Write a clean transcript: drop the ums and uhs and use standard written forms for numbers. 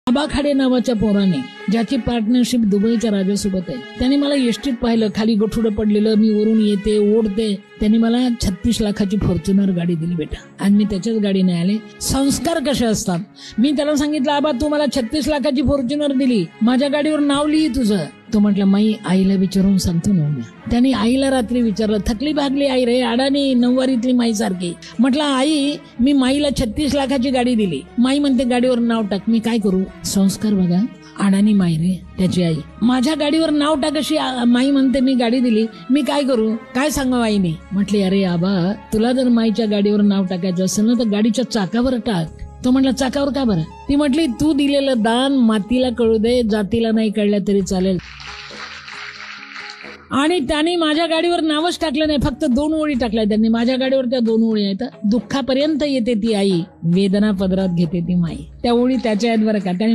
आबाखाडे नावाच्या पोराने, ज्याची पार्टनरशिप दुबईच्या राजासोबत आहे, त्याने मला एसटीत पाहिलं, खाली गठुडं पडलेलं, मी वरून येते ओढते. त्यांनी मला 36 लाखाची फॉर्च्युनर गाडी दिली बेटा, आणि मी त्याच्याच गाडीने आले. संस्कार कसे असतात. मी त्याला सांगितलं, आबा तू मला 36 लाखाची फॉर्च्युनर दिली, माझ्या गाडीवर नाव लिही तुझं. तो म्हटलं, माई आईला विचारून सांगतो ना उद्या. त्याने आईला रात्री विचारलं, थकली भागली आई रे, अडाणी नऊवारीतली माई सारखी. म्हटलं, आई मी माईला 36 लाखाची गाडी दिली, माई म्हणते गाडीवर नाव टाक, मी काय करू. संस्कार बघा. अडाणी माई रे त्याची आई, माझ्या गाडीवर नाव टाक अशी माई म्हणते, मी गाडी दिली, मी काय करू, काय सांगावं आईने. म्हटले, अरे आबा तुला जर माईच्या गाडीवर नाव टाकायचं असेल ना तर गाडीच्या चाकावर टाक. तो म्हटला, चाकावर का बरं. ती म्हटली, तू दिलेलं दान मातीला कळू दे, जातीला नाही कळलं तरी चालेल. आणि त्यांनी माझ्या गाडीवर नावच टाकलं नाही, फक्त 2 ओळी टाकल्या त्यांनी. माझ्या गाडीवर त्या 2 ओळी आहेत, दुःखापर्यंत येते ती आई, वेदना पदरात घेते ती माई. त्या ओळी त्याच्या आहेत बरं का. त्याने